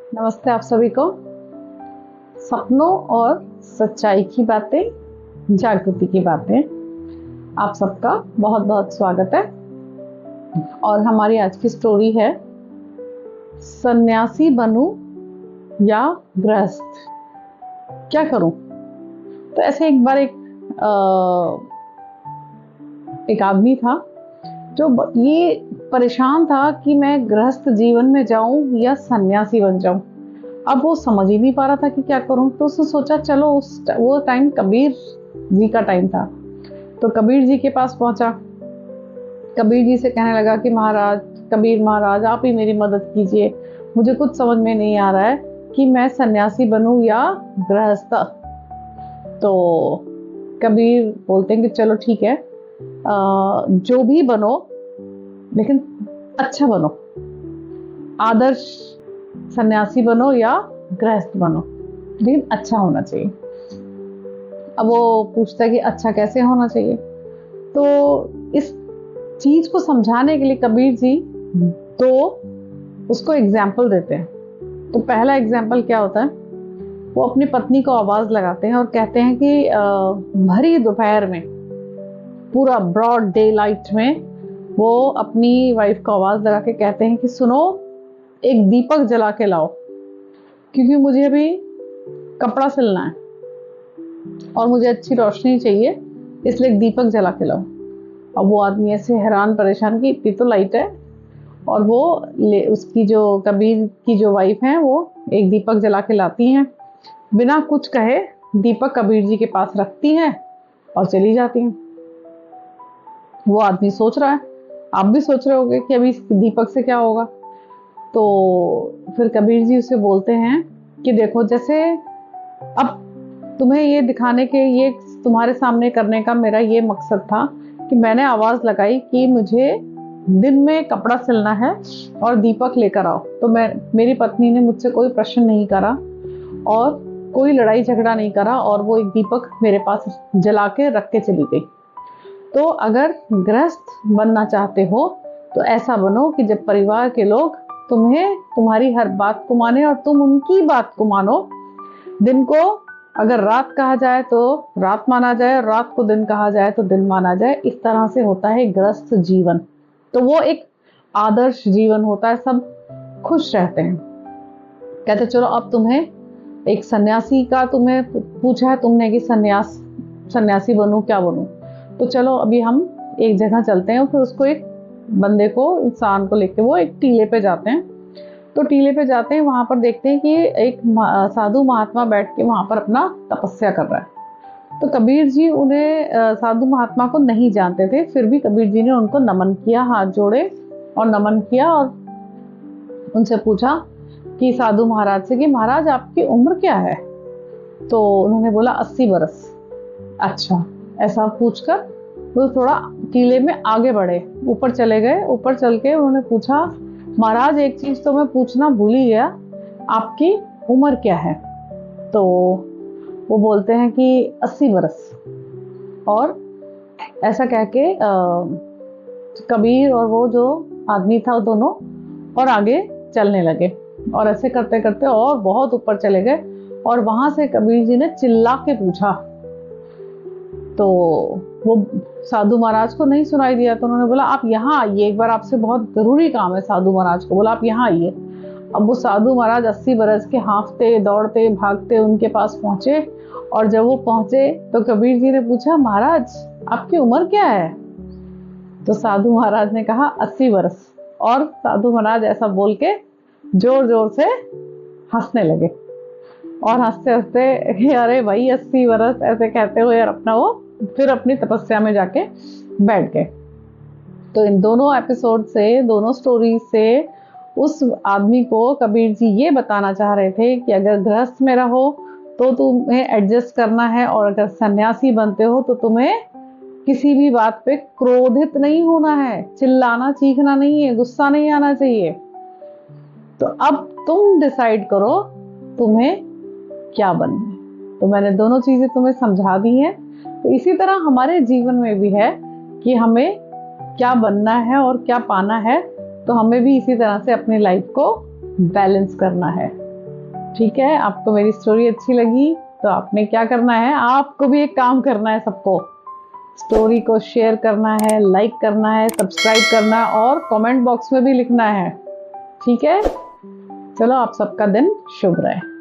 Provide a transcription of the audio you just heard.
नमस्ते आप सभी को। सपनों और सच्चाई की बातें, जागृति की बातें, आप सबका बहुत बहुत स्वागत है। और हमारी आज की स्टोरी है सन्यासी बनूं या गृहस्थ, क्या करूं। तो ऐसे एक बार एक आदमी था जो ये परेशान था कि मैं गृहस्थ जीवन में जाऊं या सन्यासी बन जाऊं। अब वो समझ ही नहीं पा रहा था कि क्या करूं। तो उसने सोचा चलो वो टाइम कबीर जी का टाइम था, तो कबीर जी के पास पहुंचा। कबीर जी से कहने लगा कि महाराज, कबीर महाराज आप ही मेरी मदद कीजिए, मुझे कुछ समझ में नहीं आ रहा है कि मैं सन्यासी बनूं या गृहस्थ। तो कबीर बोलते हैं कि चलो ठीक है, जो भी बनो लेकिन अच्छा बनो, आदर्श सन्यासी बनो या गृहस्थ बनो, लेकिन अच्छा होना चाहिए। अब वो पूछता है कि अच्छा कैसे होना चाहिए। तो इस चीज को समझाने के लिए कबीर जी तो उसको एग्जाम्पल देते हैं। तो पहला एग्जाम्पल क्या होता है, वो अपनी पत्नी को आवाज लगाते हैं और कहते हैं कि भरी दोपहर में, पूरा ब्रॉड डे लाइट में, वो अपनी वाइफ को आवाज लगा के कहते हैं कि सुनो, एक दीपक जला के लाओ, क्योंकि मुझे अभी कपड़ा सिलना है और मुझे अच्छी रोशनी चाहिए, इसलिए एक दीपक जला के लाओ। अब वो आदमी ऐसे हैरान परेशान कि इतनी तो लाइट है, और वो उसकी जो कबीर की जो वाइफ है वो एक दीपक जला के लाती हैं, बिना कुछ कहे दीपक कबीर जी के पास रखती हैं और चली जाती हैं। वो आदमी सोच रहा है, आप भी सोच रहे होंगे कि अभी इस दीपक से क्या होगा। तो फिर कबीर जी उसे बोलते हैं कि देखो, जैसे अब तुम्हें ये दिखाने के, ये तुम्हारे सामने करने का मेरा ये मकसद था कि मैंने आवाज लगाई कि मुझे दिन में कपड़ा सिलना है और दीपक लेकर आओ। तो मेरी पत्नी ने मुझसे कोई प्रश्न नहीं करा और कोई लड़ाई झगड़ा नहीं करा, और वो एक दीपक मेरे पास जला के रख के चली गई। तो अगर गृहस्थ बनना चाहते हो तो ऐसा बनो कि जब परिवार के लोग तुम्हें तुम्हारी हर बात को माने और तुम उनकी बात को मानो। दिन को अगर रात कहा जाए तो रात माना जाए, और रात को दिन कहा जाए तो दिन माना जाए। इस तरह से होता है गृहस्थ जीवन। तो वो एक आदर्श जीवन होता है, सब खुश रहते हैं। कहते चलो, अब तुम्हें एक सन्यासी का तुम्हें पूछा है तुमने कि सन्यासी बनूं क्या बनूं, तो चलो अभी हम एक जगह चलते हैं। फिर उसको, एक बंदे को, इंसान को लेके वो एक टीले पे जाते हैं। तो टीले पे जाते हैं, वहां पर देखते हैं कि एक साधु महात्मा बैठ के वहां पर अपना तपस्या कर रहा है। तो कबीर जी उन्हें, साधु महात्मा को नहीं जानते थे, फिर भी कबीर जी ने उनको नमन किया, हाथ जोड़े और नमन किया, और उनसे पूछा कि साधु महाराज से कि महाराज आपकी उम्र क्या है। तो उन्होंने बोला 80 बरस। अच्छा, ऐसा पूछकर वो थोड़ा टीले में आगे बढ़े, ऊपर चले गए। ऊपर चल के उन्होंने पूछा, महाराज एक चीज तो मैं पूछना भूल ही गया, आपकी उम्र क्या है। तो वो बोलते हैं कि 80 बरस। और ऐसा कह के कबीर और वो जो आदमी था, वो दोनों और आगे चलने लगे, और ऐसे करते करते और बहुत ऊपर चले गए। और वहां से कबीर जी ने चिल्ला के पूछा, तो वो साधु महाराज को नहीं सुनाई दिया। तो उन्होंने बोला आप यहाँ आइए, एक बार आपसे बहुत जरूरी काम है। साधु महाराज को बोला आप यहाँ आइए। अब वो साधु महाराज 80 बरस के हाँफते दौड़ते भागते उनके पास पहुंचे, और जब वो पहुंचे तो कबीर जी ने पूछा, महाराज आपकी उम्र क्या है। तो साधु महाराज ने कहा 80 बरस। और साधु महाराज ऐसा बोल के जोर जोर से हंसने लगे, और हंसते हंसते अरे भाई 80 बरस ऐसे कहते हुए अपना वो फिर अपनी तपस्या में जाके बैठ गए। तो इन दोनों एपिसोड से, दोनों स्टोरी से उस आदमी को कबीर जी ये बताना चाह रहे थे कि अगर गृहस्थ में रहो तो तुम्हें एडजस्ट करना है, और अगर सन्यासी बनते हो तो तुम्हें किसी भी बात पे क्रोधित नहीं होना है, चिल्लाना चीखना नहीं है, गुस्सा नहीं आना चाहिए। तो अब तुम डिसाइड करो तुम्हें क्या बनना है। तो मैंने दोनों चीजें तुम्हें समझा दी हैं। तो इसी तरह हमारे जीवन में भी है कि हमें क्या बनना है और क्या पाना है। तो हमें भी इसी तरह से अपनी लाइफ को बैलेंस करना है। ठीक है, आपको मेरी स्टोरी अच्छी लगी तो आपने क्या करना है, आपको भी एक काम करना है, सबको स्टोरी को शेयर करना है, लाइक करना है, सब्सक्राइब करना और कमेंट बॉक्स में भी लिखना है। ठीक है, चलो आप सबका दिन शुभ रहे।